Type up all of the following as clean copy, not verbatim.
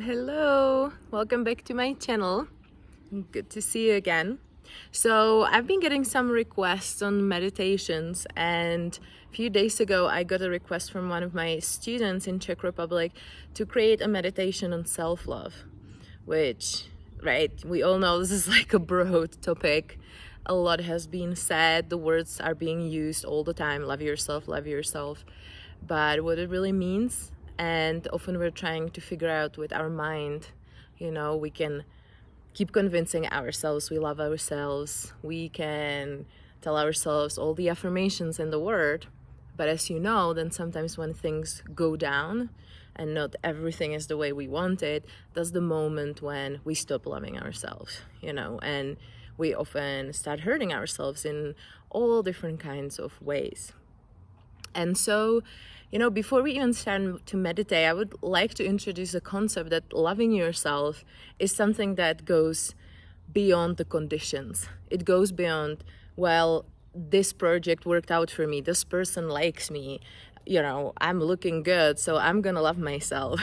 Hello, welcome back to my channel. Good to see you again. So I've been getting some requests on meditations, and a few days ago I got a request from one of my students in Czech Republic to create a meditation on self-love, which, right, we all know this is like a broad topic. A lot has been said, the words are being used all the time, love yourself, but what it really means, and often we're trying to figure out with our mind. We can keep convincing ourselves we love ourselves, we can tell ourselves all the affirmations in the world, but as you know, then sometimes when things go down and not everything is the way we want it, that's the moment when we stop loving ourselves, and we often start hurting ourselves in all different kinds of ways. And so, before we even start to meditate, I would like to introduce a concept that loving yourself is something that goes beyond the conditions. It goes beyond, well, this project worked out for me, this person likes me, I'm looking good, so I'm gonna love myself.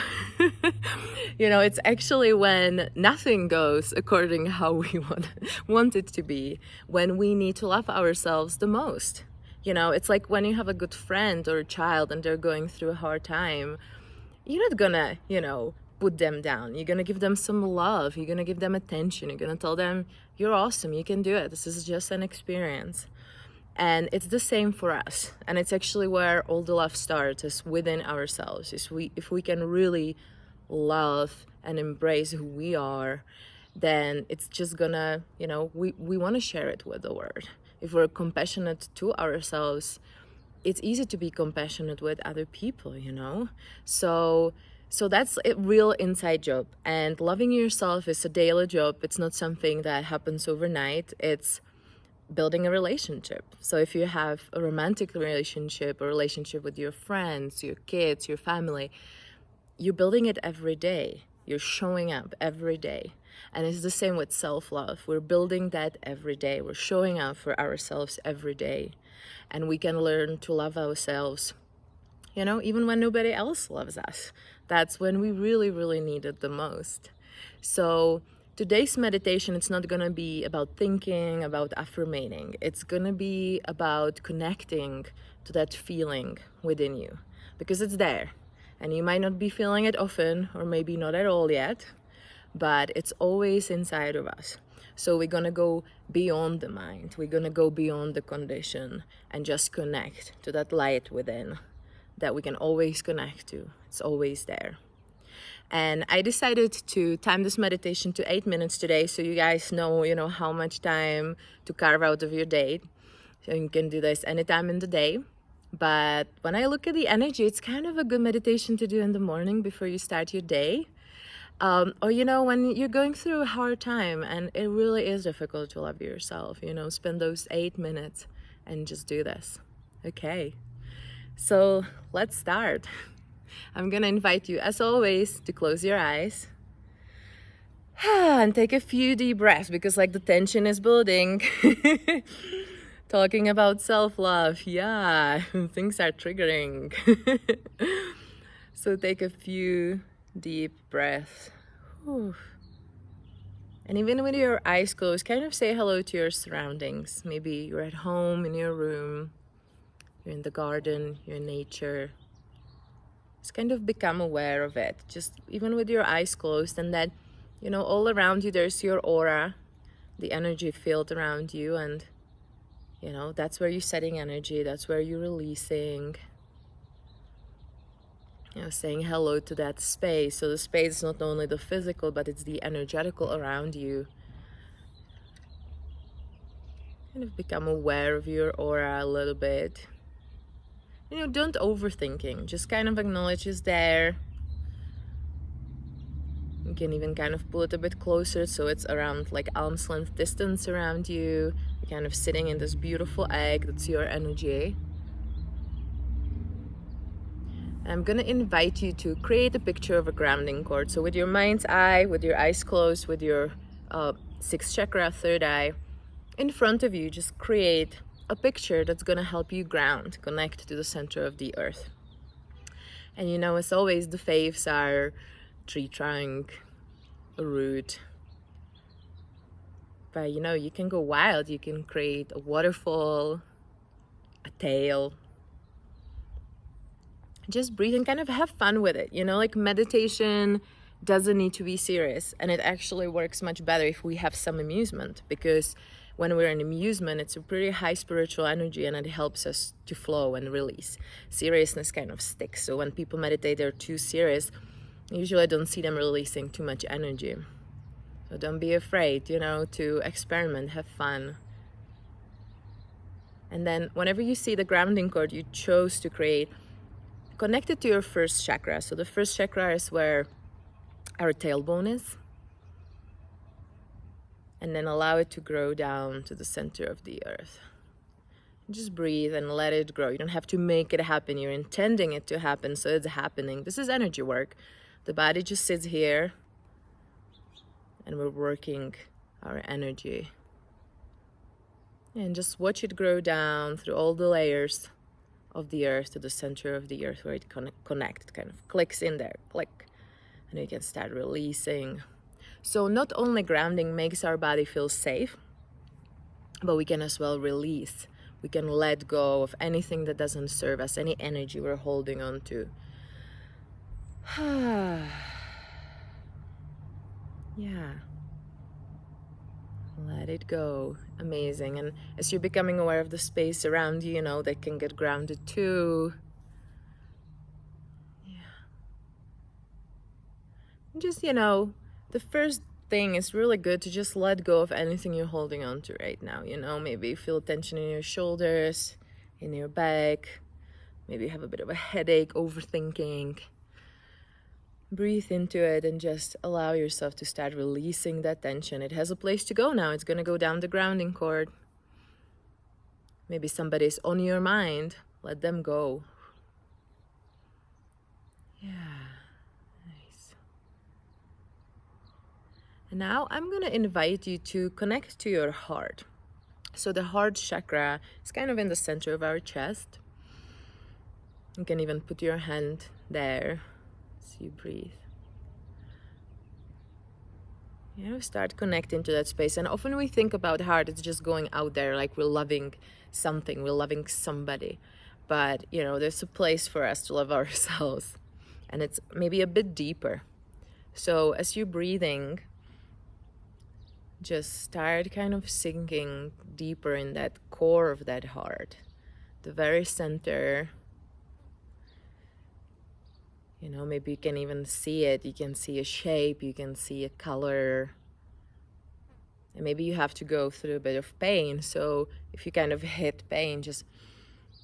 It's actually when nothing goes according how we want it to be, when we need to love ourselves the most. It's like when you have a good friend or a child and they're going through a hard time, you're not gonna, put them down. You're gonna give them some love. You're gonna give them attention. You're gonna tell them, you're awesome, you can do it. This is just an experience. And it's the same for us. And it's actually where all the love starts, is within ourselves. If we can really love and embrace who we are, then it's just gonna, we want to share it with the world. If we're compassionate to ourselves, it's easy to be compassionate with other people, So that's a real inside job. And loving yourself is a daily job. It's not something that happens overnight. It's building a relationship. So if you have a romantic relationship, a relationship with your friends, your kids, your family, you're building it every day. You're showing up every day. And it's the same with self-love. We're building that every day. We're showing up for ourselves every day. And we can learn to love ourselves, even when nobody else loves us. That's when we really, really need it the most. So today's meditation, it's not going to be about thinking, about affirming. It's going to be about connecting to that feeling within you, because it's there. And you might not be feeling it often, or maybe not at all yet, but it's always inside of us. So we're gonna go beyond the mind. We're gonna go beyond the condition and just connect to that light within that we can always connect to. It's always there. And I decided to time this meditation to 8 minutes today, so you guys know, how much time to carve out of your day. So you can do this anytime in the day. But when I look at the energy, it's kind of a good meditation to do in the morning before you start your day. Or, when you're going through a hard time and it really is difficult to love yourself, spend those 8 minutes and just do this. Okay, so let's start. I'm gonna invite you, as always, to close your eyes and take a few deep breaths, because the tension is building. Talking about self-love, yeah, things are triggering. So take a few deep breaths. Whew. And even with your eyes closed, kind of say hello to your surroundings. Maybe you're at home, in your room, you're in the garden, you're in nature. Just kind of become aware of it, just even with your eyes closed, and that, all around you there's your aura, the energy field around you, and that's where you're setting energy, that's where you're releasing, saying hello to that space. So the space is not only the physical, but it's the energetical around you. Kind of become aware of your aura a little bit. Don't overthinking, just kind of acknowledge it's there. You can even kind of pull it a bit closer, so it's around arm's length distance around you. You're kind of sitting in this beautiful egg, that's your energy. I'm gonna invite you to create a picture of a grounding cord. So with your mind's eye, with your eyes closed, with your sixth chakra, third eye, in front of you, just create a picture that's gonna help you ground, connect to the center of the earth. And as always, the faves are tree trunk, a root. But you know, you can go wild. You can create a waterfall, a tail. Just breathe and kind of have fun with it. You know, like meditation doesn't need to be serious, and it actually works much better if we have some amusement, because when we're in amusement, it's a pretty high spiritual energy and it helps us to flow and release. Seriousness kind of sticks. So when people meditate, they're too serious. Usually I don't see them releasing too much energy. So don't be afraid, you know, to experiment, have fun. And then whenever you see the grounding cord you chose to create, connect it to your first chakra. So the first chakra is where our tailbone is. And then allow it to grow down to the center of the earth. Just breathe and let it grow. You don't have to make it happen. You're intending it to happen, so it's happening. This is energy work. The body just sits here and we're working our energy. And just watch it grow down through all the layers of the earth to the center of the earth where it connects. It kind of clicks in there, click. And you can start releasing. So not only grounding makes our body feel safe, but we can as well release. We can let go of anything that doesn't serve us, any energy we're holding on to. Yeah. Let it go. Amazing. And as you're becoming aware of the space around you, you know, that can get grounded too. Yeah. Just, you know, the first thing is really good to just let go of anything you're holding on to right now. You know, maybe you feel tension in your shoulders, in your back. Maybe you have a bit of a headache, overthinking. Breathe into it and just allow yourself to start releasing that tension. It has a place to go now. It's going to go down the grounding cord. Maybe somebody's on your mind. Let them go. Yeah. And now I'm going to invite you to connect to your heart. So the heart chakra is kind of in the center of our chest. You can even put your hand there as you breathe. You know, start connecting to that space. And often we think about heart, it's just going out there, like we're loving something, we're loving somebody. But, you know, there's a place for us to love ourselves. And it's maybe a bit deeper. So as you're breathing, just start kind of sinking deeper in that core of that heart, the very center. You know, maybe you can even see it. You can see a shape, you can see a color. And maybe you have to go through a bit of pain. So if you kind of hit pain, just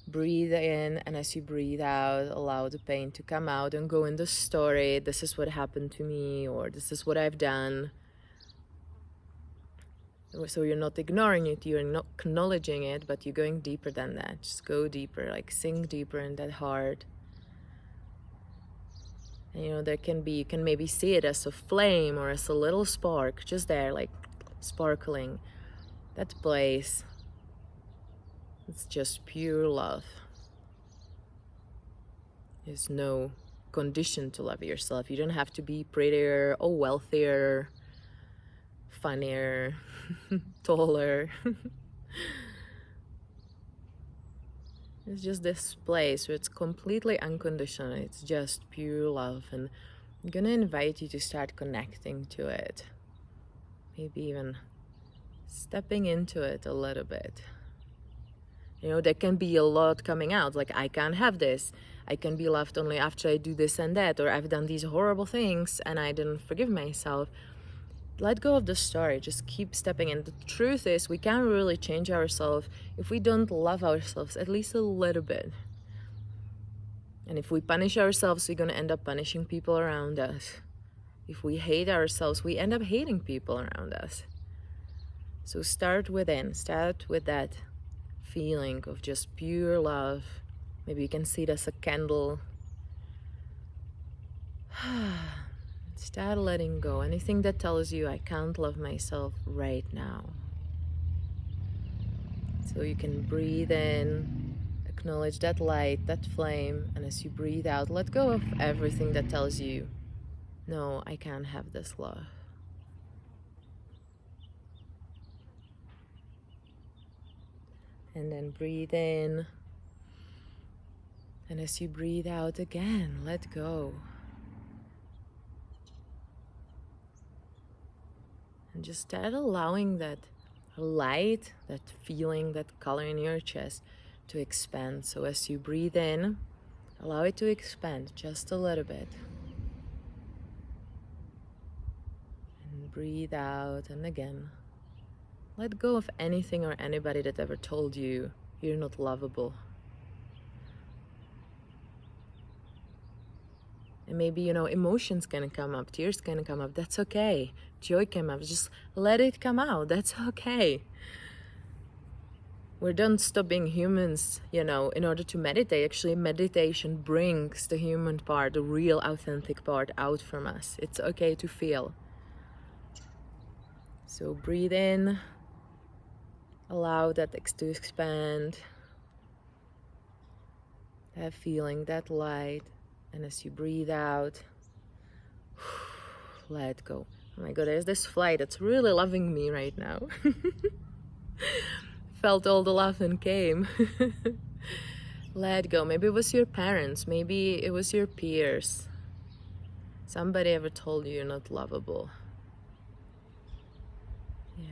breathe in, and as you breathe out, allow the pain to come out and go in the story. This is what happened to me, or this is what I've done. So you're not ignoring it, you're not acknowledging it, but you're going deeper than that. Just go deeper, like sink deeper in that heart. And you know, there can be, you can maybe see it as a flame or as a little spark, just there, like sparkling. That place, it's just pure love. There's no condition to love yourself. You don't have to be prettier or wealthier, funnier, taller. It's just this place where it's completely unconditional. It's just pure love, and I'm gonna invite you to start connecting to it. Maybe even stepping into it a little bit. You know, there can be a lot coming out, like I can't have this. I can be loved only after I do this and that, or I've done these horrible things and I didn't forgive myself. Let go of the story, just keep stepping in. The truth is, we can't really change ourselves if we don't love ourselves at least a little bit. And if we punish ourselves, we're gonna end up punishing people around us. If we hate ourselves, we end up hating people around us. So start within, start with that feeling of just pure love. Maybe you can see it as a candle. Start letting go. Anything that tells you I can't love myself right now. So you can breathe in, acknowledge that light, that flame, and as you breathe out, let go of everything that tells you No, I can't have this love. And then breathe in. And as you breathe out again, let go. And just start allowing that light, that feeling, that color in your chest to expand. So as you breathe in, allow it to expand just a little bit. And breathe out, and again, let go of anything or anybody that ever told you you're not lovable. And maybe, emotions can come up, tears can come up, that's okay. Joy came up, just let it come out, that's okay. We don't stop being humans, in order to meditate. Actually, meditation brings the human part, the real authentic part out from us. It's okay to feel. So breathe in, allow that to expand, that feeling, that light. And as you breathe out, let go. Oh my God, there's this fly that's really loving me right now. Felt all the love and came. Let go. Maybe it was your parents. Maybe it was your peers. Somebody ever told you you're not lovable. Yeah.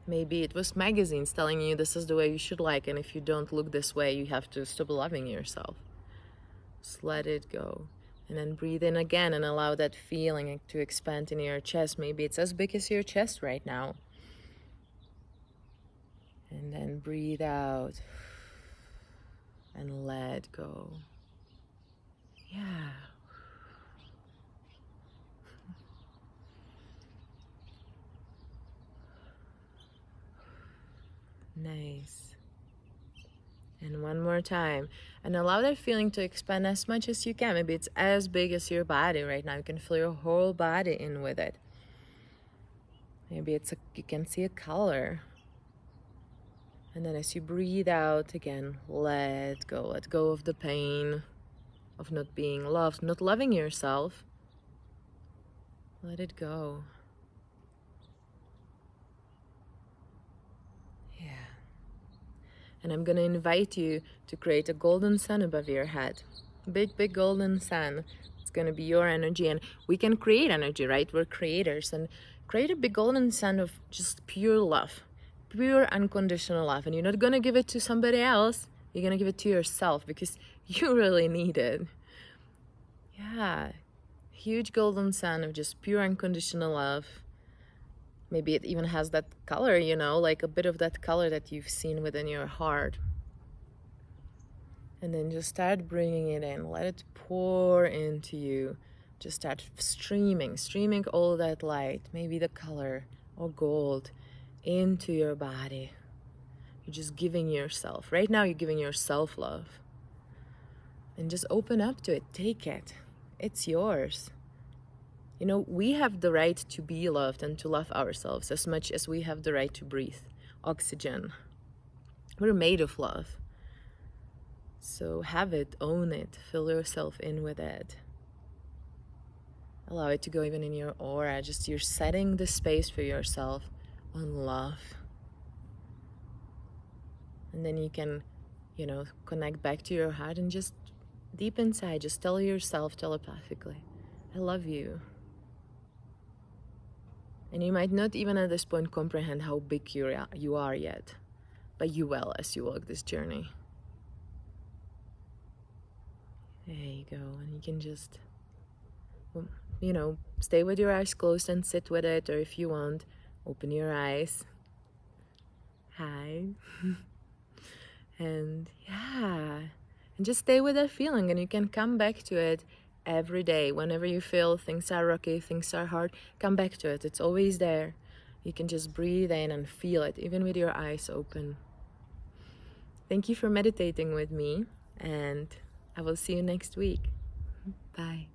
Maybe it was magazines telling you this is the way you should like, and if you don't look this way, you have to stop loving yourself. Just let it go. And then breathe in again and allow that feeling to expand in your chest. Maybe it's as big as your chest right now. And then breathe out and let go. Yeah. Nice. And one more time. And allow that feeling to expand as much as you can. Maybe it's as big as your body right now. You can feel your whole body in with it. Maybe you can see a color. And then as you breathe out again, let go. Let go of the pain of not being loved, not loving yourself. Let it go. Yeah. And I'm going to invite you to create a golden sun above your head. Big, big golden sun. It's going to be your energy. And we can create energy, right? We're creators. And create a big golden sun of just pure love. Pure unconditional love. And you're not going to give it to somebody else. You're going to give it to yourself because you really need it. Yeah. Huge golden sun of just pure unconditional love. Maybe it even has that color, like a bit of that color that you've seen within your heart. And then just start bringing it in. Let it pour into you. Just start streaming all that light, maybe the color or gold, into your body. You're just giving yourself. Right now, you're giving yourself love. And just open up to it. Take it. It's yours. We have the right to be loved and to love ourselves as much as we have the right to breathe oxygen. We're made of love. So have it, own it, fill yourself in with it. Allow it to go even in your aura. Just you're setting the space for yourself on love. And then you can, connect back to your heart and just deep inside, just tell yourself telepathically, I love you. And you might not even at this point comprehend how big you are yet, but you will as you walk this journey. There you go. And you can just, stay with your eyes closed and sit with it, or if you want, open your eyes. Hi. And yeah, and just stay with that feeling, and you can come back to it every day. Whenever you feel things are rocky, things are hard, come back to it. It's always there. You can just breathe in and feel it, even with your eyes open. Thank you for meditating with me, and I will see you next week. Bye.